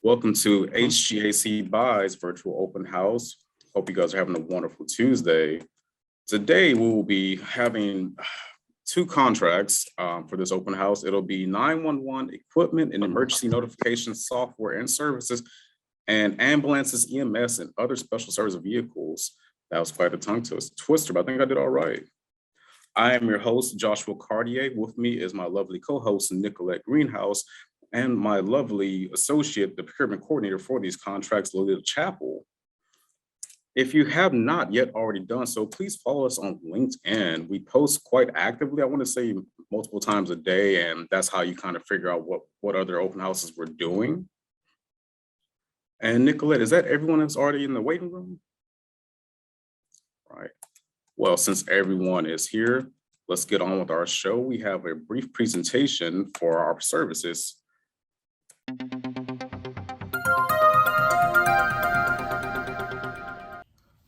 Welcome to HGACBuy's virtual open house. Hope you guys are having a wonderful Tuesday. Today, we will be having two contracts for this open house. It'll be 911 equipment and emergency notification software and services, and ambulances, EMS, and other special service vehicles. That was quite a tongue twister, but I think I did all right. I am your host, Joshua Cartier. With me is my lovely co-host, Nicolette Greenhouse, and my lovely associate, the procurement coordinator for these contracts, Lolita Chappell. If you have not yet already done so, please follow us on LinkedIn. We post quite actively, I want to say multiple times a day, and that's how you kind of figure out what other open houses we're doing. And Nicolette, is that everyone that's already in the waiting room? Right. Well, since everyone is here, let's get on with our show. We have a brief presentation for our services.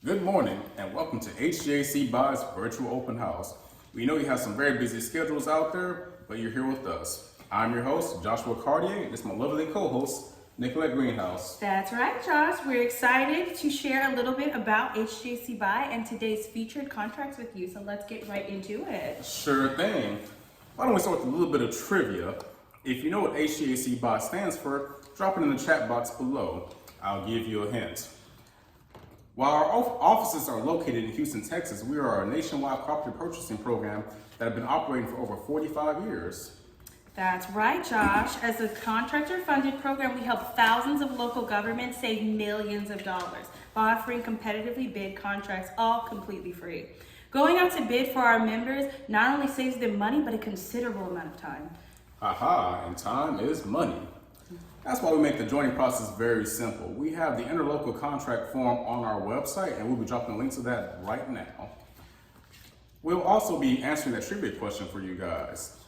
Good morning and welcome to HGACBuy's virtual open house. We know you have some very busy schedules out there, but you're here with us. I'm your host, Joshua Cartier, and it's my lovely co-host, Nicolette Greenhouse. That's right, Josh. We're excited to share a little bit about HGACBuy and today's featured contracts with you. So let's get right into it. Sure thing. Why don't we start with a little bit of trivia? If you know what HGACBuy stands for, drop it in the chat box below. I'll give you a hint. While our offices are located in Houston, Texas, we are a nationwide property purchasing program that have been operating for over 45 years. That's right, Josh. As a contractor-funded program, we help thousands of local governments save millions of dollars by offering competitively bid contracts, all completely free. Going out to bid for our members not only saves them money, but a considerable amount of time. Aha, and time is money. That's why we make the joining process very simple. We have the interlocal contract form on our website, and we'll be dropping a link to that right now. We'll also be answering that trivia question for you guys.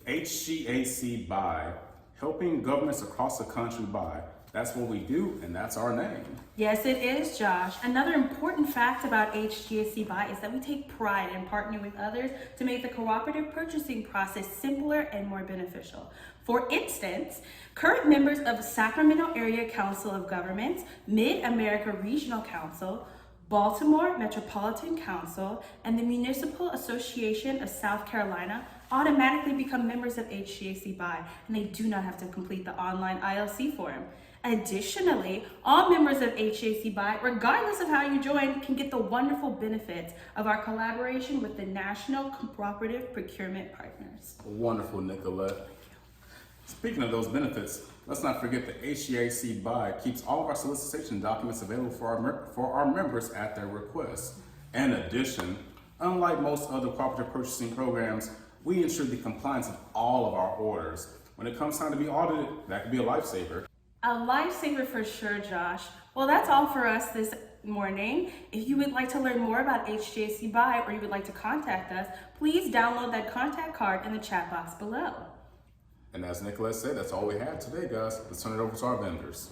HGACBuy, helping governments across the country buy. That's what we do, and that's our name. Yes, it is, Josh. Another important fact about HGACBuy is that we take pride in partnering with others to make the cooperative purchasing process simpler and more beneficial. For instance, current members of Sacramento Area Council of Governments, Mid-America Regional Council, Baltimore Metropolitan Council, and the Municipal Association of South Carolina automatically become members of HGACBuy, and they do not have to complete the online ILC form. Additionally, all members of HGACBuy, regardless of how you join, can get the wonderful benefits of our collaboration with the National Cooperative Procurement Partners. Wonderful, Nicolette. Speaking of those benefits, let's not forget that HGACBuy keeps all of our solicitation documents available for our members at their request. In addition, unlike most other cooperative purchasing programs, we ensure the compliance of all of our orders. When it comes time to be audited, that could be a lifesaver. A lifesaver for sure, Josh. Well, that's all for us this morning. If you would like to learn more about HGACBuy or you would like to contact us, please download that contact card in the chat box below. And as Nicolette said, that's all we have today, guys. Let's turn it over to our vendors.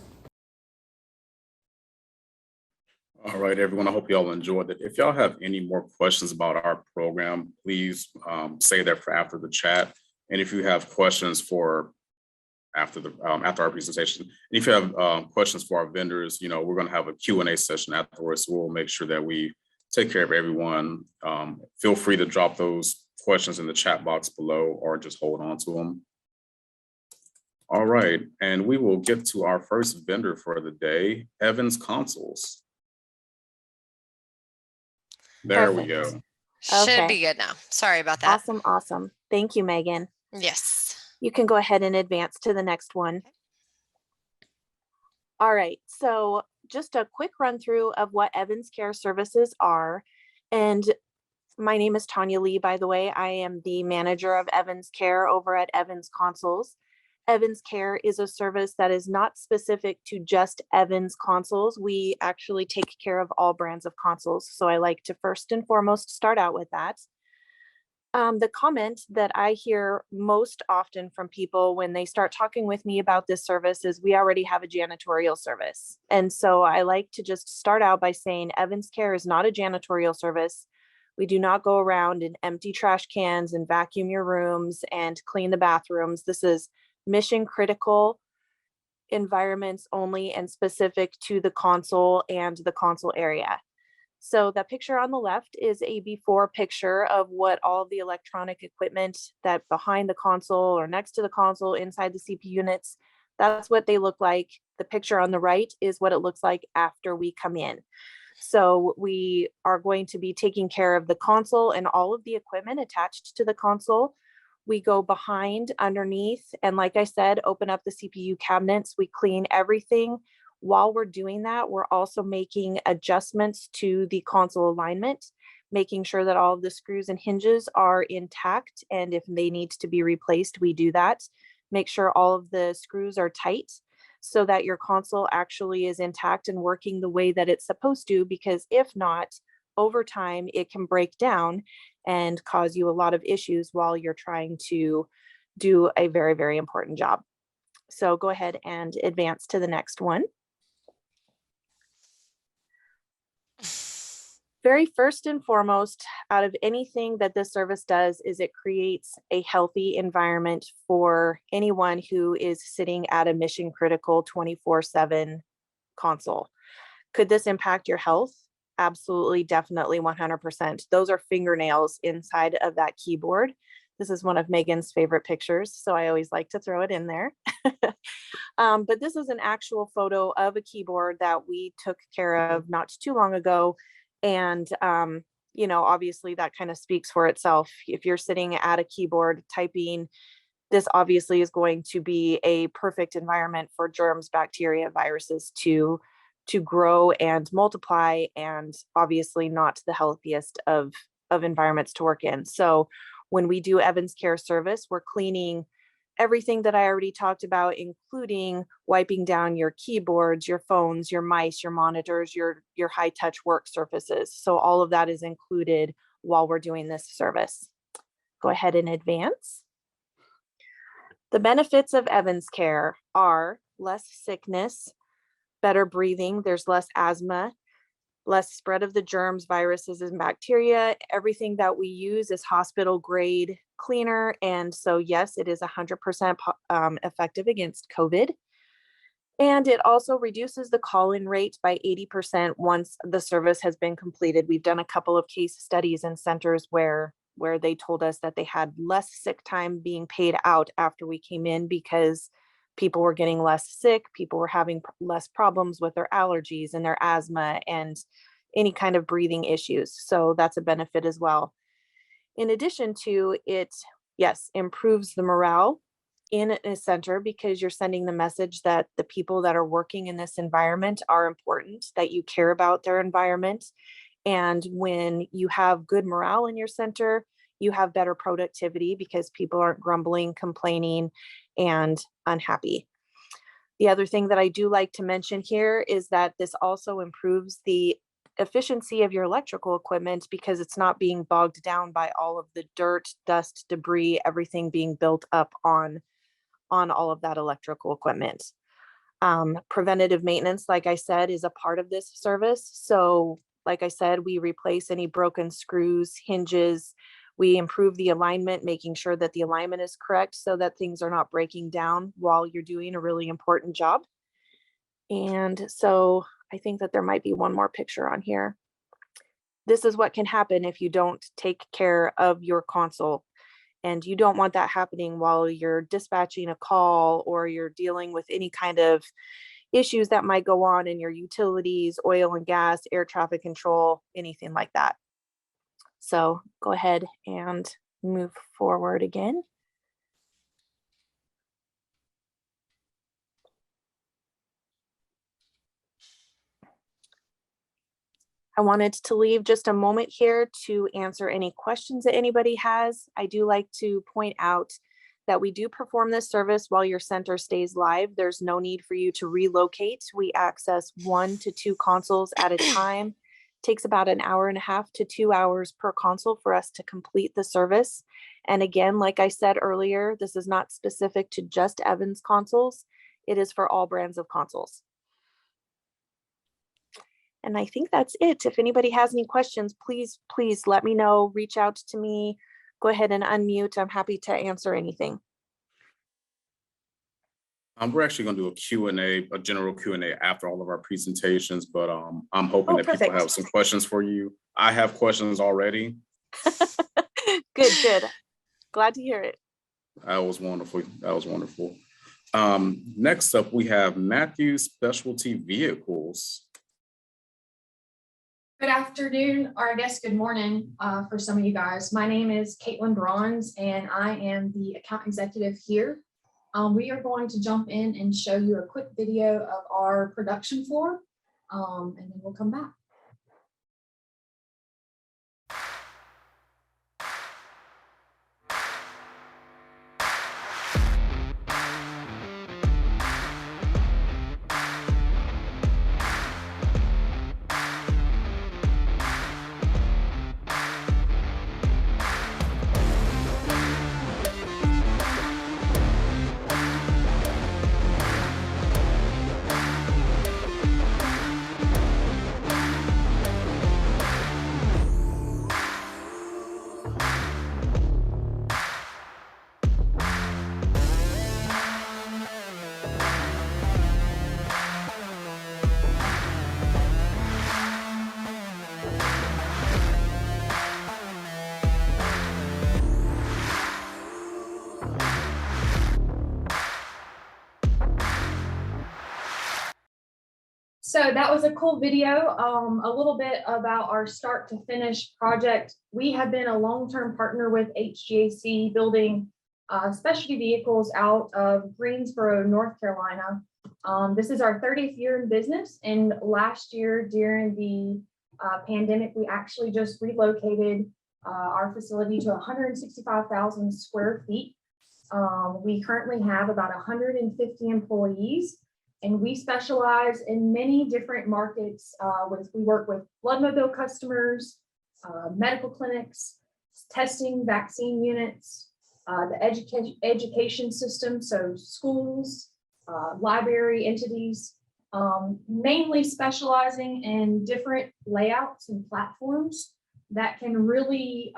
All right, everyone, I hope y'all enjoyed it. If y'all have any more questions about our program, please say that for after the chat. And if you have questions for after our presentation, and if you have questions for our vendors, we're going to have a Q&A session afterwards. So we'll make sure that we take care of everyone. Feel free to drop those questions in the chat box below or just hold on to them. All right, and we will get to our first vendor for the day, Evans Consoles. There Perfect. we go. Should be good now. Sorry about that. Awesome. Thank you, Megan. Yes. You can go ahead and advance to the next one. All right, so just a quick run through of what Evans Care Services are. And my name is Tanya Lee, by the way. I am the manager of Evans Care over at Evans Consoles. Evans Care is a service that is not specific to just Evans consoles. We actually take care of all brands of consoles. So I like to first and foremost start out with that. The comment that I hear most often from people when they start talking with me about this service is we already have a janitorial service. And so I like to just start out by saying Evans Care is not a janitorial service. We do not go around and empty trash cans and vacuum your rooms and clean the bathrooms. This is mission critical environments only and specific to the console and the console area. So the picture on the left is a before picture of what all of the electronic equipment that behind the console or next to the console inside the CPU units, that's what they look like. The picture on the right is what it looks like after we come in. So we are going to be taking care of the console and all of the equipment attached to the console. We go behind, underneath, and like I said, open up the CPU cabinets. We clean everything. While we're doing that, we're also making adjustments to the console alignment, making sure that all of the screws and hinges are intact. And if they need to be replaced, we do that. Make sure all of the screws are tight so that your console actually is intact and working the way that it's supposed to, because if not, over time, it can break down and cause you a lot of issues while you're trying to do a very, very important job. So go ahead and advance to the next one. Very first and foremost, out of anything that this service does is it creates a healthy environment for anyone who is sitting at a mission critical 24/7 console. Could this impact your health? Absolutely, definitely, 100%. Those are fingernails inside of that keyboard. This is one of Megan's favorite pictures, so I always like to throw it in there. But this is an actual photo of a keyboard that we took care of not too long ago. And, you know, obviously that kind of speaks for itself. If you're sitting at a keyboard typing, this obviously is going to be a perfect environment for germs, bacteria, viruses to grow and multiply, and obviously not the healthiest of environments to work in. So when we do Evans Care Service, we're cleaning everything that I already talked about, including wiping down your keyboards, your phones, your mice, your monitors, your high touch work surfaces. So all of that is included while we're doing this service. Go ahead and advance. The benefits of Evans Care are less sickness, better breathing. There's less asthma, less spread of the germs, viruses, and bacteria. Everything that we use is hospital grade cleaner. And so, yes, it is 100% effective against COVID. And it also reduces the call-in rate by 80% once the service has been completed. We've done a couple of case studies in centers where they told us that they had less sick time being paid out after we came in because people were getting less sick, people were having less problems with their allergies and their asthma and any kind of breathing issues. So that's a benefit as well. In addition to it, yes, improves the morale in a center because you're sending the message that the people that are working in this environment are important, that you care about their environment. And when you have good morale in your center, you have better productivity because people aren't grumbling, complaining, and unhappy. The other thing that I do like to mention here is that this also improves the efficiency of your electrical equipment because it's not being bogged down by all of the dirt, dust, debris, everything being built up on all of that electrical equipment. Preventative maintenance, like I said, is a part of this service. So like I said, we replace any broken screws, hinges. We improve the alignment, making sure that the alignment is correct so that things are not breaking down while you're doing a really important job. And so I think that there might be one more picture on here. This is what can happen if you don't take care of your console. And you don't want that happening while you're dispatching a call or you're dealing with any kind of issues that might go on in your utilities, oil and gas, air traffic control, anything like that. So go ahead and move forward again. I wanted to leave just a moment here to answer any questions that anybody has. I do like to point out that we do perform this service while your center stays live. There's no need for you to relocate. We access 1 to 2 consoles at a time. Takes about an hour and a half to 2 hours per console for us to complete the service. And again, like I said earlier, this is not specific to just Evans consoles. It is for all brands of consoles. And I think that's it. If anybody has any questions, please let me know, reach out to me, go ahead and unmute. I'm happy to answer anything. We're actually going to do a Q&A, a general Q&A after all of our presentations, but I'm hoping that people Perfect. have some questions for you. I have questions already. Good. Glad to hear it. That was wonderful. That was wonderful. Next up, we have Matthew Specialty Vehicles. Good afternoon, or I guess good morning for some of you guys. My name is Caitlin Bronze, and I am the account executive here. We are going to jump in and show you a quick video of our production floor, and then we'll come back. So that was a cool video, a little bit about our start to finish project. We have been a long-term partner with HGAC building specialty vehicles out of Greensboro, North Carolina. This is our 30th year in business, and last year during the pandemic, we actually just relocated our facility to 165,000 square feet. We currently have about 150 employees. And we specialize in many different markets. We work with bloodmobile customers, medical clinics, testing, vaccine units, the education system, so schools, library entities, mainly specializing in different layouts and platforms that can really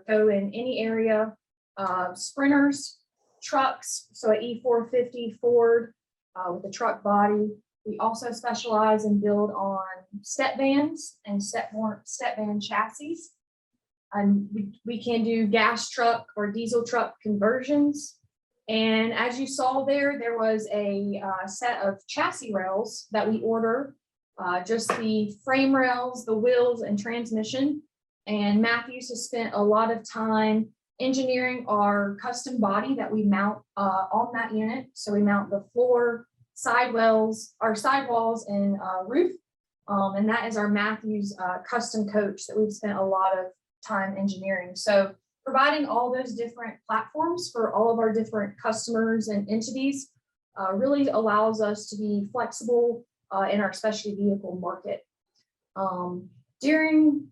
go in any area. Sprinters, trucks, so an E450 Ford, with the truck body. We also specialize and build on step vans and step van chassis. And we can do gas truck or diesel truck conversions. And as you saw there was a set of chassis rails that we order, just the frame rails, the wheels, and transmission. And Matthews has spent a lot of time engineering our custom body that we mount on that unit. So we mount the floor, sidewalls, and roof. And that is our Matthews custom coach that we've spent a lot of time engineering. So providing all those different platforms for all of our different customers and entities really allows us to be flexible in our specialty vehicle market. During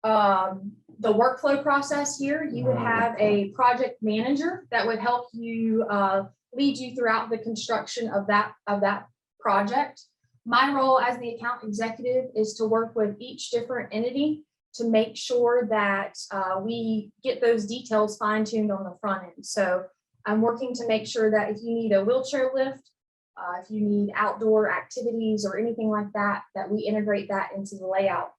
the workflow process here, you would have a project manager that would help you lead you throughout the construction of that project. My role as the account executive is to work with each different entity to make sure that we get those details fine-tuned on the front end. So I'm working to make sure that if you need a wheelchair lift, if you need outdoor activities or anything like that, that we integrate that into the layout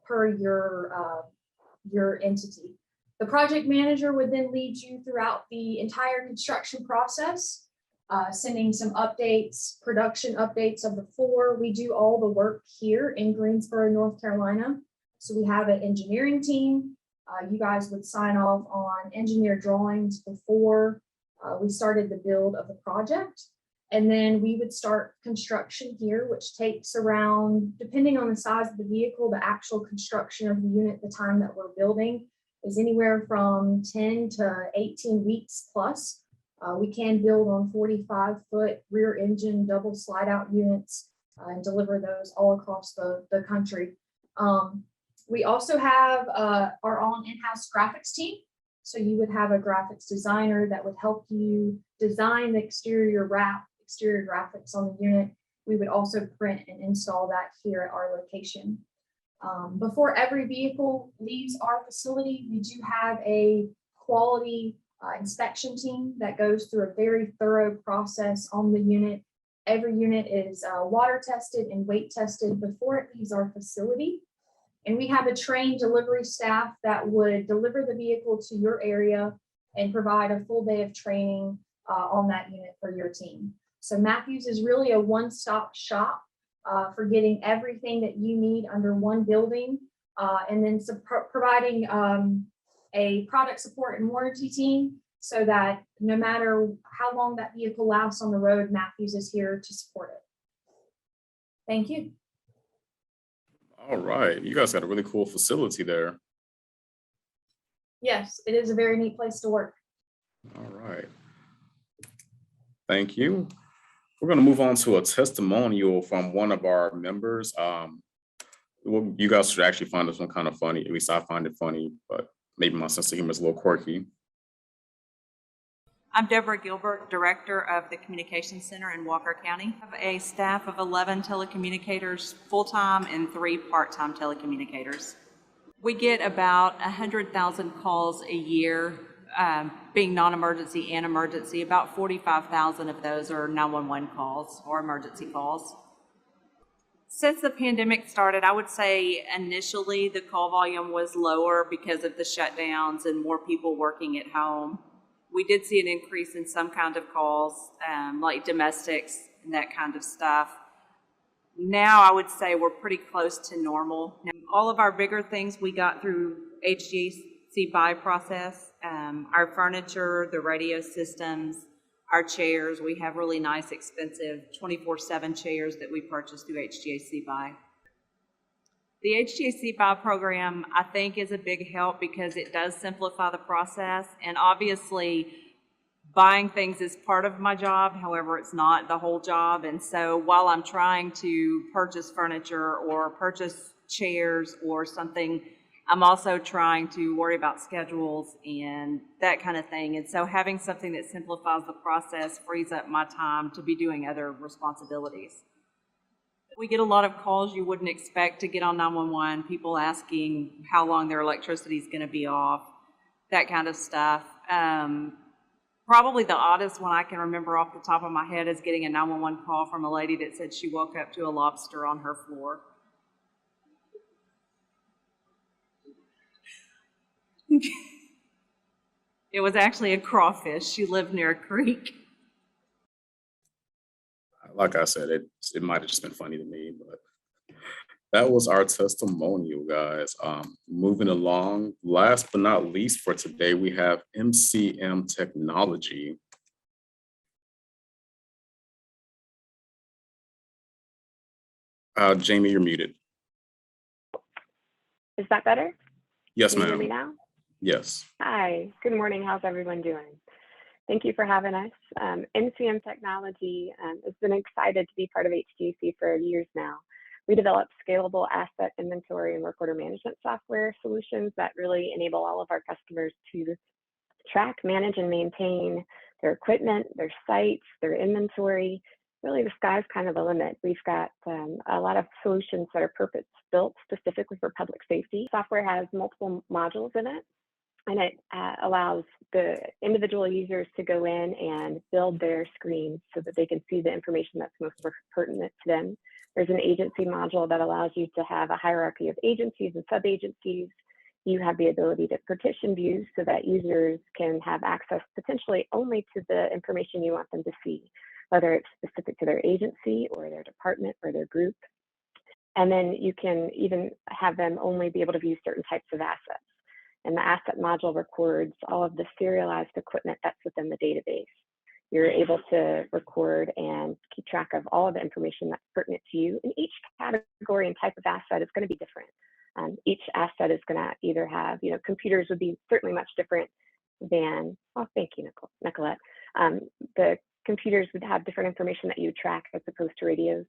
per your entity. The project manager would then lead you throughout the entire construction process, sending some updates, production updates of the floor. We do all the work here in Greensboro, North Carolina. So we have an engineering team. You guys would sign off on engineer drawings before we started the build of the project. And then we would start construction here, which takes around, depending on the size of the vehicle, the actual construction of the unit, the time that we're building is anywhere from 10 to 18 weeks plus. We can build on 45-foot rear engine double slide out units and deliver those all across the country. We also have our own in-house graphics team. So you would have a graphics designer that would help you design the exterior graphics on the unit. We would also print and install that here at our location. Before every vehicle leaves our facility, we do have a quality inspection team that goes through a very thorough process on the unit. Every unit is water tested and weight tested before it leaves our facility. And we have a trained delivery staff that would deliver the vehicle to your area and provide a full day of training on that unit for your team. So Matthews is really a one-stop shop for getting everything that you need under one building, and then providing a product support and warranty team so that no matter how long that vehicle lasts on the road, Matthews is here to support it. Thank you. All right, you guys got a really cool facility there. Yes, it is a very neat place to work. All right. Thank you. We're going to move on to a testimonial from one of our members. Well, you guys should actually find this one kind of funny. At least I find it funny, but maybe my sense of humor is a little quirky. I'm Deborah Gilbert, Director of the Communications Center in Walker County. I have a staff of 11 telecommunicators full-time and 3 part-time telecommunicators. We get about 100,000 calls a year, being non-emergency and emergency. About 45,000 of those are 911 calls or emergency calls. Since the pandemic started, I would say initially the call volume was lower because of the shutdowns and more people working at home. We did see an increase in some kind of calls, like domestics and that kind of stuff. Now I would say we're pretty close to normal. Now, all of our bigger things we got through HGACBuy process, our furniture, the radio systems, our chairs. We have really nice, expensive 24/7 chairs that we purchased through HGACBuy. The HGACBuy program, I think, is a big help because it does simplify the process. And obviously, buying things is part of my job. However, it's not the whole job. And so while I'm trying to purchase furniture or purchase chairs or something, I'm also trying to worry about schedules and that kind of thing. And so having something that simplifies the process frees up my time to be doing other responsibilities. We get a lot of calls you wouldn't expect to get on 911, people asking how long their electricity is going to be off, that kind of stuff. Probably the oddest one I can remember off the top of my head is getting a 911 call from a lady that said she woke up to a lobster on her floor. It was actually a crawfish. She lived near a creek. Like I said, it might have just been funny to me, but that was our testimonial, guys. Moving along, last but not least for today, we have MCM Technology. Jamie, you're muted. Is that better? Yes, Can you hear me ma'am. now? Yes. Hi, good morning. How's everyone doing? Thank you for having us. MCM Technology has been excited to be part of HGAC for years now. We develop scalable asset inventory and work order management software solutions that really enable all of our customers to track, manage, and maintain their equipment, their sites, their inventory. Really, the sky's kind of the limit. We've got a lot of solutions that are purpose-built specifically for public safety. Software has multiple modules in it, and it allows the individual users to go in and build their screens so that they can see the information that's most pertinent to them. There's an agency module that allows you to have a hierarchy of agencies and sub-agencies. You have the ability to partition views so that users can have access potentially only to the information you want them to see, whether it's specific to their agency or their department or their group. And then you can even have them only be able to view certain types of assets. And the asset module records all of the serialized equipment that's within the database. You're able to record and keep track of all of the information that's pertinent to you. And each category and type of asset is going to be different. Each asset is going to either have, computers would be certainly much different than, oh, thank you, Nicolette. The computers would have different information that you track as opposed to radios.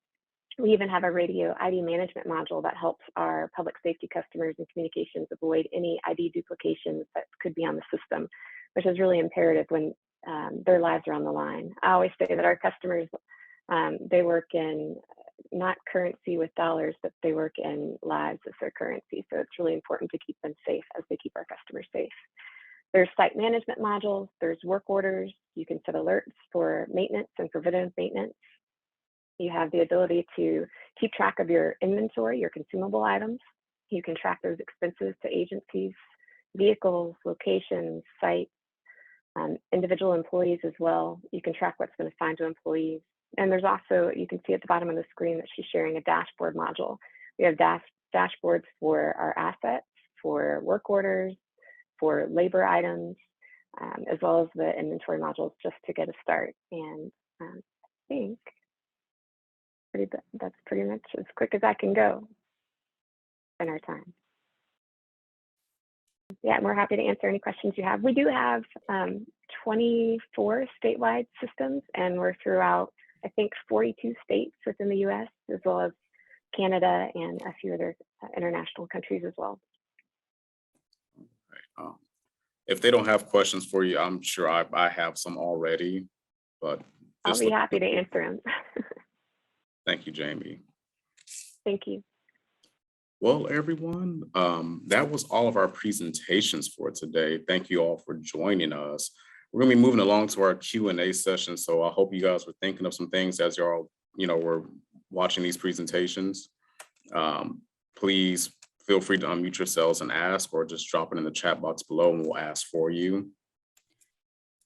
We even have a radio ID management module that helps our public safety customers and communications avoid any ID duplications that could be on the system, which is really imperative when their lives are on the line. I always say that our customers, they work in not currency with dollars, but they work in lives as their currency. So it's really important to keep them safe as they keep our customers safe. There's site management modules, there's work orders, you can set alerts for maintenance and preventative maintenance. You have the ability to keep track of your inventory, your consumable items. You can track those expenses to agencies, vehicles, locations, sites, individual employees as well. You can track what's been assigned to employees. And there's also, you can see at the bottom of the screen that she's sharing a dashboard module. We have dashboards for our assets, for work orders, for labor items, as well as the inventory modules just to get a start. And I think that's pretty much as quick as I can go in our time. Yeah, and we're happy to answer any questions you have. We do have 24 statewide systems, and we're throughout, I think, 42 states within the US, as well as Canada and a few other international countries as well. If they don't have questions for you, I'm sure I have some already, but I'll be happy to answer them. Thank you, Jamie. Thank you. Well, everyone, that was all of our presentations for today. Thank you all for joining us. We're gonna be moving along to our Q&A session, so I hope you guys were thinking of some things as y'all, were watching these presentations. Please feel free to unmute yourselves and ask, or just drop it in the chat box below and we'll ask for you.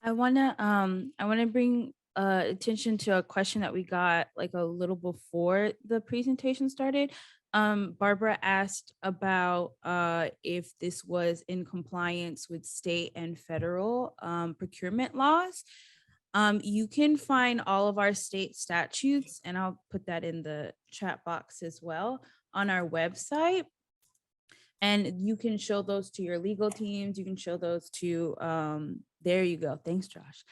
I wanna bring attention to a question that we got like a little before the presentation started. Barbara asked about if this was in compliance with state and federal procurement laws. You can find all of our state statutes, and I'll put that in the chat box as well, on our website. And you can show those to your legal teams. You can show those to, there you go. Thanks, Josh.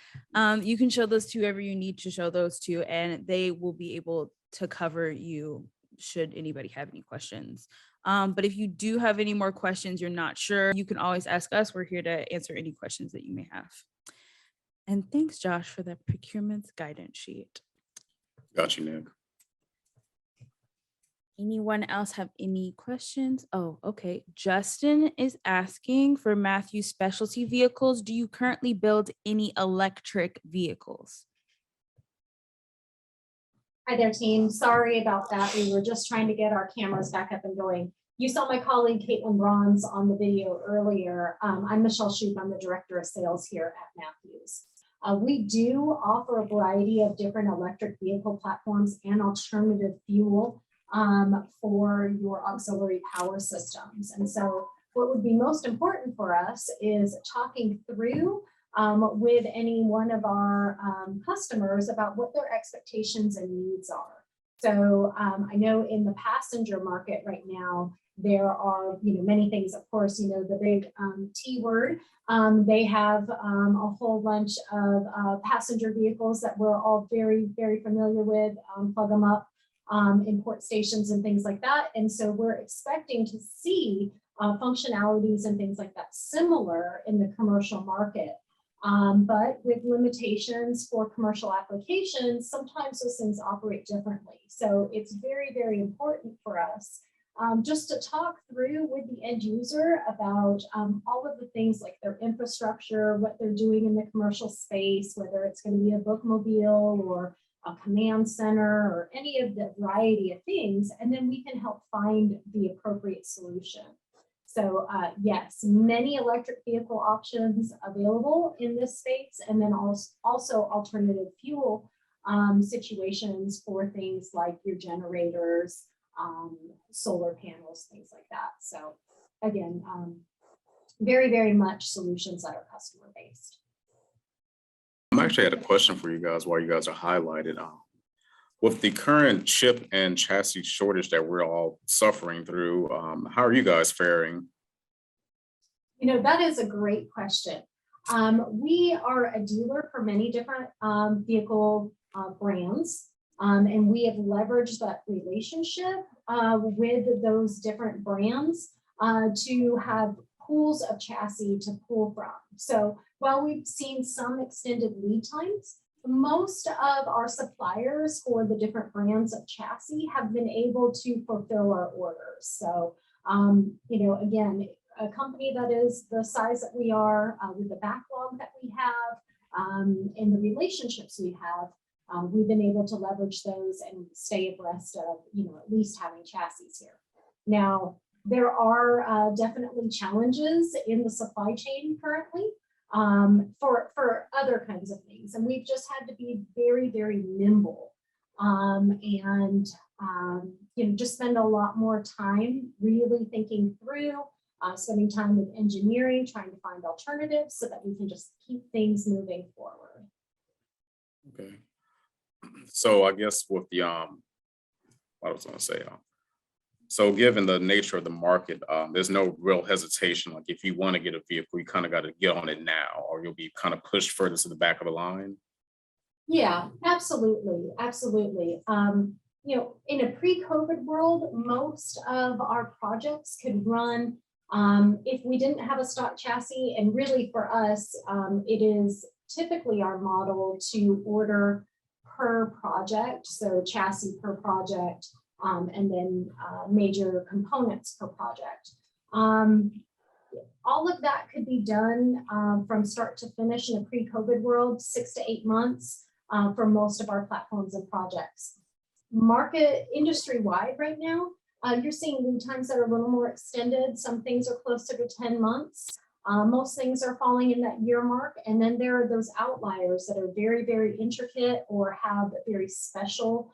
You can show those to whoever you need to show those to, and they will be able to cover you should anybody have any questions. But if you do have any more questions, you're not sure, you can always ask us. We're here to answer any questions that you may have. And thanks, Josh, for the procurement guidance sheet. Got you, Nick. Anyone else have any questions? Oh, okay. Justin is asking for Matthew Specialty Vehicles. Do you currently build any electric vehicles? Hi there, team. Sorry about that. We were just trying to get our cameras back up and going. You saw my colleague Caitlin Bronze on the video earlier. I'm Michelle Shoup. I'm the Director of Sales here at Matthews. We do offer a variety of different electric vehicle platforms and alternative fuel for your auxiliary power systems. And so what would be most important for us is talking through with any one of our customers about what their expectations and needs are. So I know in the passenger market right now, there are many things, of course, the big T word. They have a whole bunch of passenger vehicles that we're all very, very familiar with, plug them up in port stations and things like that. And so we're expecting to see functionalities and things like that similar in the commercial market. But with limitations for commercial applications, sometimes those things operate differently. So it's very, very important for us just to talk through with the end user about all of the things like their infrastructure, what they're doing in the commercial space, whether it's going to be a bookmobile or a command center or any of the variety of things, and then we can help find the appropriate solution. So yes, many electric vehicle options available in this space, and then also alternative fuel situations for things like your generators, solar panels, things like that. So again, very, very much solutions that are customer based. I actually had a question for you guys while you guys are highlighted. With the current chip and chassis shortage that we're all suffering through, how are you guys faring? That is a great question. We are a dealer for many different vehicle brands, and we have leveraged that relationship with those different brands to have pools of chassis to pull from. So while we've seen some extended lead times, most of our suppliers for the different brands of chassis have been able to fulfill our orders. So, again, a company that is the size that we are, with the backlog that we have, and the relationships we have, we've been able to leverage those and stay abreast of, at least having chassis here. Now, there are definitely challenges in the supply chain currently, for other kinds of things. And we've just had to be very, very nimble, and just spend a lot more time really thinking through, spending time with engineering, trying to find alternatives so that we can just keep things moving forward. Okay. So I guess with the, what I was gonna say, so given the nature of the market, there's no real hesitation. Like if you want to get a vehicle, you kind of got to get on it now, or you'll be kind of pushed further to the back of the line. Yeah, absolutely. Absolutely. In a pre-COVID world, most of our projects could run, if we didn't have a stock chassis, and really for us, it is typically our model to order per project, so chassis per project, and then major components per project. All of that could be done from start to finish in a pre-COVID world, 6 to 8 months for most of our platforms and projects. Market industry-wide right now, you're seeing lead times that are a little more extended. Some things are closer to 10 months. Most things are falling in that year mark. And then there are those outliers that are very, very intricate or have very special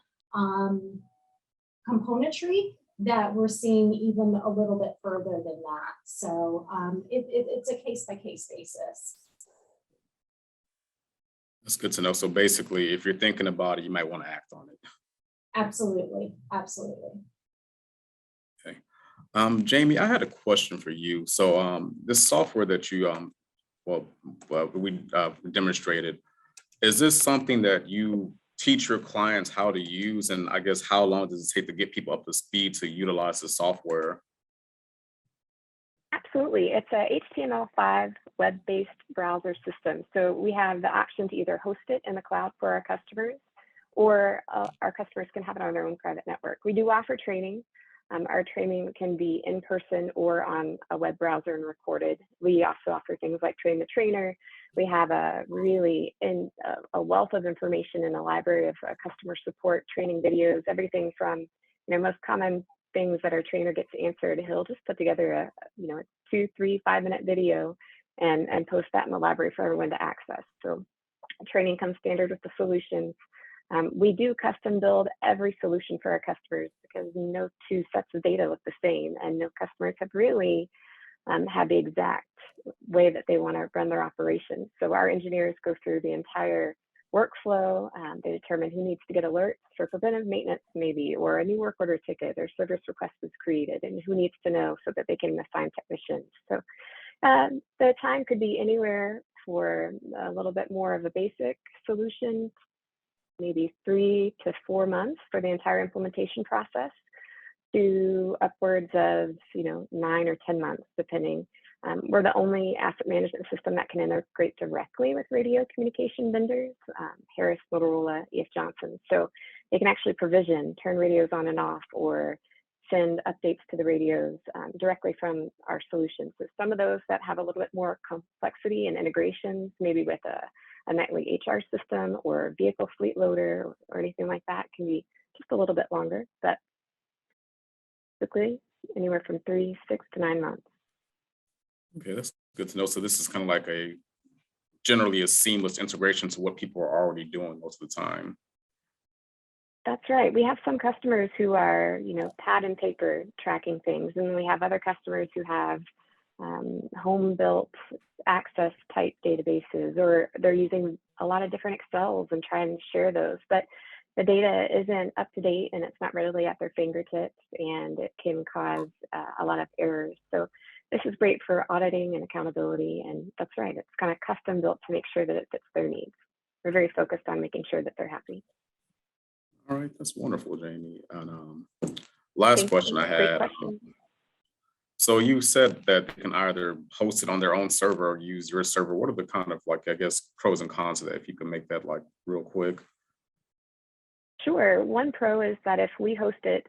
componentry that we're seeing even a little bit further than that. So it's a case-by-case basis. That's good to know. So basically, if you're thinking about it, you might want to act on it. Absolutely, absolutely. Okay. Jamie, I had a question for you. So this software that you we demonstrated, is this something that you teach your clients how to use? And I guess how long does it take to get people up to speed to utilize the software? Absolutely. It's a HTML5 web-based browser system. So we have the option to either host it in the cloud for our customers, or our customers can have it on their own private network. We do offer training. Our training can be in person or on a web browser and recorded. We also offer things like Train the Trainer. We have a wealth of information in a library of customer support training videos, everything from most common things that our trainer gets answered. He'll just put together a 2, 3, 5-minute video and post that in the library for everyone to access. So training comes standard with the solutions. We do custom build every solution for our customers because no two sets of data look the same, and no customers have really had the exact way that they want to run their operations. So our engineers go through the entire workflow. They determine who needs to get alerts for preventive maintenance, maybe, or a new work order ticket or service request is created, and who needs to know so that they can assign technicians. So the time could be anywhere for a little bit more of a basic solution, maybe 3 to 4 months for the entire implementation process, to upwards of 9 or 10 months, depending. We're the only asset management system that can integrate directly with radio communication vendors, Harris, Motorola, EF Johnson. So they can actually provision, turn radios on and off, or send updates to the radios directly from our solutions. So some of those that have a little bit more complexity and integrations, maybe with a nightly HR system or vehicle fleet loader or anything like that, can be just a little bit longer, but typically anywhere from 3, 6 to 9 months. Okay, that's good to know. So this is kind of like generally a seamless integration to what people are already doing most of the time. That's right. We have some customers who are, pad and paper tracking things, and we have other customers who have home-built access type databases, or they're using a lot of different Excels and trying to share those, but the data isn't up to date and it's not readily at their fingertips, and it can cause a lot of errors. So this is great for auditing and accountability, and that's right, it's kind of custom built to make sure that it fits their needs. We're very focused on making sure that they're happy. All right, that's wonderful, Jamie. And last question I had. So you said that they can either host it on their own server or use your server. What are the kind of pros and cons of that? If you can make that real quick. Sure. One pro is that if we host it,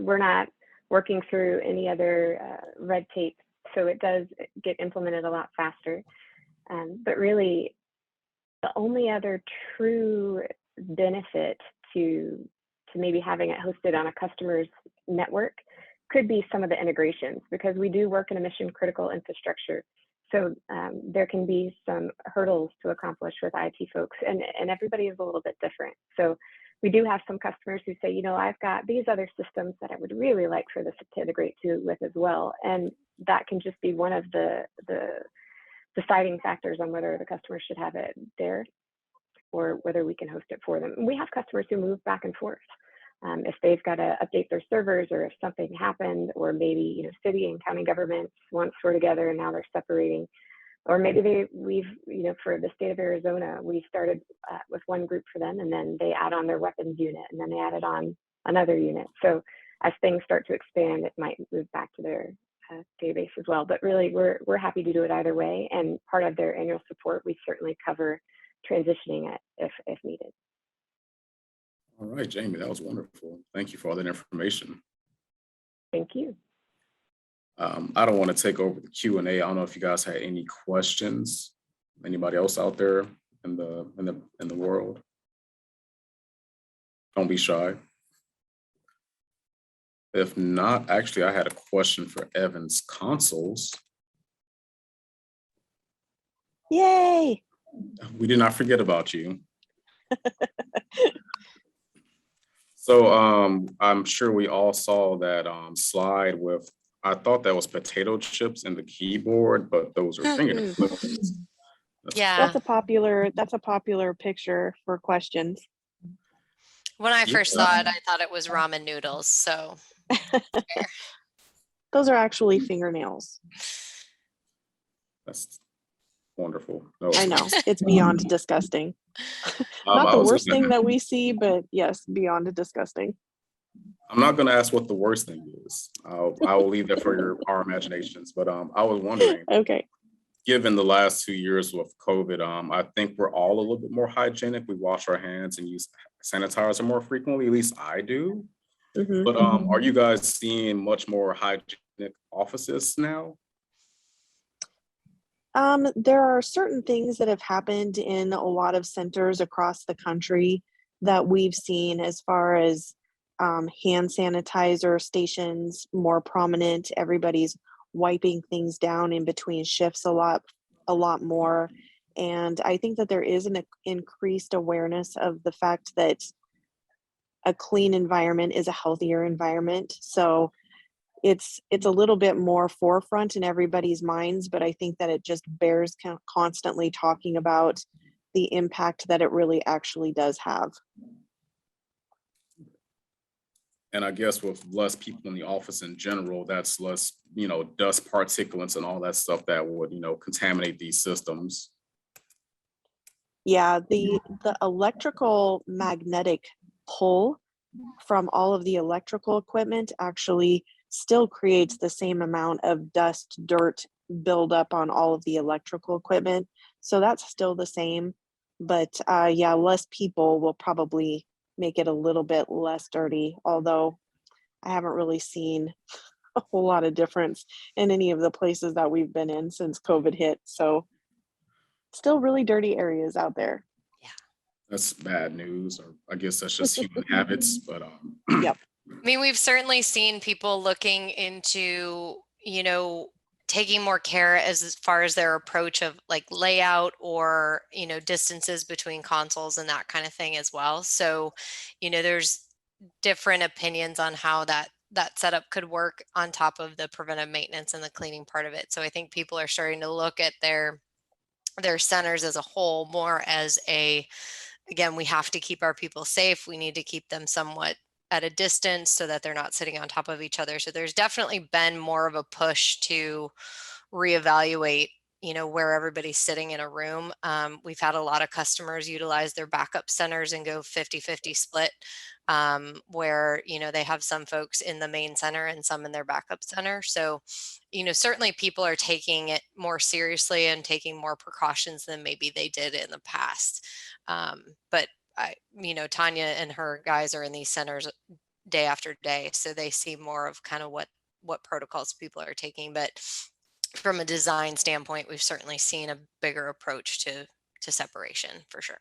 we're not working through any other red tape So it does get implemented a lot faster. But really, the only other true benefit to maybe having it hosted on a customer's network could be some of the integrations, because we do work in a mission critical infrastructure. So there can be some hurdles to accomplish with IT folks, and everybody is a little bit different. So we do have some customers who say, you know, I've got these other systems that I would really like for this to integrate to with as well. And that can just be one of the deciding factors on whether the customer should have it there or whether we can host it for them. And we have customers who move back and forth. If they've got to update their servers, or if something happened, or maybe, you know, city and county governments once were together and now they're separating, or maybe we've, you know, for the state of Arizona, we started with one group for them, and then they add on their weapons unit, and then they added on another unit. So as things start to expand, it might move back to their database as well. But really, we're happy to do it either way. And part of their annual support, we certainly cover transitioning it if needed. All right, Jamie, that was wonderful. Thank you for all that information. Thank you. I don't want to take over the Q&A. I don't know if you guys had any questions. Anybody else out there in the world? Don't be shy. If not, actually, I had a question for Evans Consoles. Yay! We did not forget about you. So I'm sure we all saw that slide with, I thought that was potato chips in the keyboard, but those are fingernail clippings. Yeah. That's a popular picture for questions. When I first saw it, I thought it was ramen noodles. So Those are actually fingernails. That's wonderful. No, I know, it's beyond disgusting. Not the worst thing that we see, but yes, beyond disgusting. I'm not going to ask what the worst thing is. I will leave that for our imaginations. But I was wondering, Okay. given the last 2 years with COVID, I think we're all a little bit more hygienic. We wash our hands and use sanitizer more frequently. At least I do. Mm-hmm. But are you guys seeing much more hygienic offices now? There are certain things that have happened in a lot of centers across the country that we've seen, as far as hand sanitizer stations more prominent. Everybody's wiping things down in between shifts a lot more. And I think that there is an increased awareness of the fact that a clean environment is a healthier environment. So it's a little bit more forefront in everybody's minds, but I think that it just bears constantly talking about the impact that it really actually does have. And I guess with less people in the office in general, that's less, dust particulates and all that stuff that would, contaminate these systems. Yeah, the electrical magnetic pull from all of the electrical equipment actually still creates the same amount of dust, dirt buildup on all of the electrical equipment. So that's still the same, but yeah, less people will probably make it a little bit less dirty, although I haven't really seen a whole lot of difference in any of the places that we've been in since COVID hit. So still really dirty areas out there. Yeah. That's bad news, or I guess that's just human habits, but Yep. I mean, we've certainly seen people looking into, taking more care as far as their approach of like layout or, distances between consoles and that kind of thing as well. So, there's different opinions on how that setup could work on top of the preventive maintenance and the cleaning part of it. So I think people are starting to look at their centers as a whole more as again, we have to keep our people safe. We need to keep them somewhat at a distance so that they're not sitting on top of each other. So there's definitely been more of a push to reevaluate, where everybody's sitting in a room. We've had a lot of customers utilize their backup centers and go 50-50 split, where, they have some folks in the main center and some in their backup center. So, certainly people are taking it more seriously and taking more precautions than maybe they did in the past. But Tanya and her guys are in these centers day after day, so they see more of kind of what protocols people are taking. But from a design standpoint, we've certainly seen a bigger approach to separation for sure.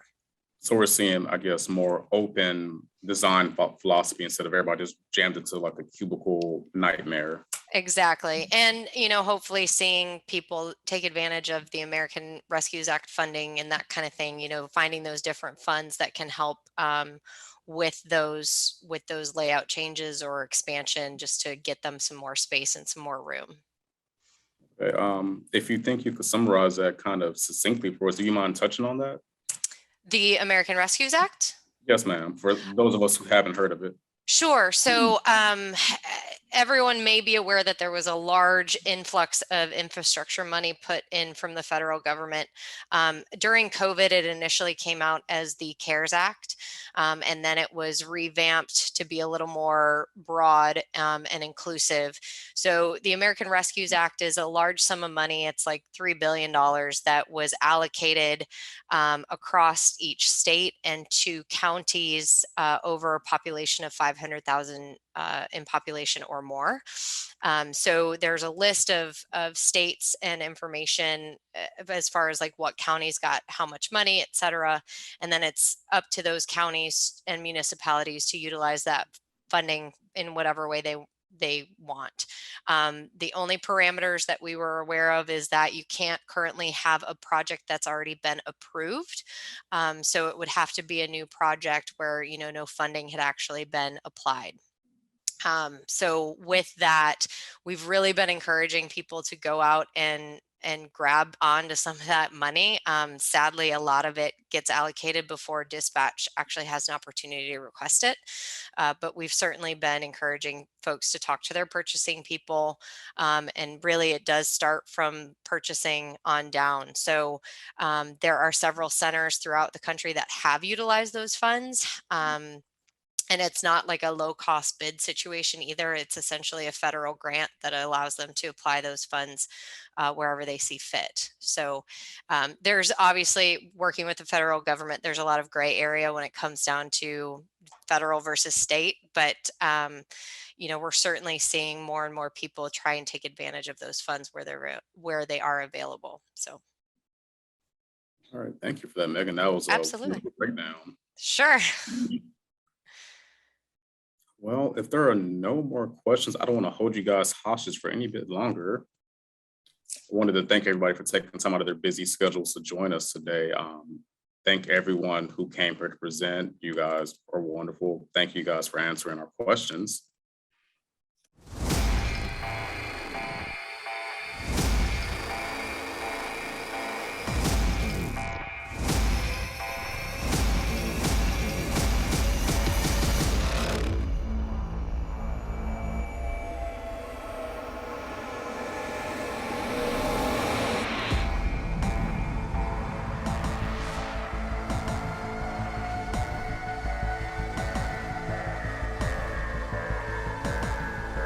So we're seeing, I guess, more open design philosophy instead of everybody just jammed into like a cubicle nightmare. Exactly. And, you know, hopefully seeing people take advantage of the American Rescues Act funding and that kind of thing, you know, finding those different funds that can help with those layout changes or expansion, just to get them some more space and some more room. Okay, if you think you could summarize that kind of succinctly for us, do you mind touching on that? The American Rescues Act? Yes, ma'am. For those of us who haven't heard of it. Sure. So everyone may be aware that there was a large influx of infrastructure money put in from the federal government. During COVID, it initially came out as the CARES Act, and then it was revamped to be a little more broad and inclusive. So the American Rescues Act is a large sum of money. It's like $3 billion that was allocated across each state and to counties over a population of 500,000 in population or more. So there's a list of states and information as far as like what counties got how much money, et cetera. And then it's up to those counties and municipalities to utilize that funding in whatever way they want. The only parameters that we were aware of is that you can't currently have a project that's already been approved. So it would have to be a new project where, you know, no funding had actually been applied. So with that, we've really been encouraging people to go out and grab onto some of that money. Sadly, a lot of it gets allocated before dispatch actually has an opportunity to request it. But we've certainly been encouraging folks to talk to their purchasing people. And really, it does start from purchasing on down. So there are several centers throughout the country that have utilized those funds. And it's not like a low cost bid situation either. It's essentially a federal grant that allows them to apply those funds wherever they see fit. So there's obviously, working with the federal government, there's a lot of gray area when it comes down to federal versus state, but you know, we're certainly seeing more and more people try and take advantage of those funds where they are available. So. All right, thank you for that, Megan. That was a Absolutely. wonderful breakdown. Sure. Well, if there are no more questions, I don't want to hold you guys hostage for any bit longer. I wanted to thank everybody for taking time out of their busy schedules to join us today. Thank everyone who came here to present. You guys are wonderful. Thank you guys for answering our questions.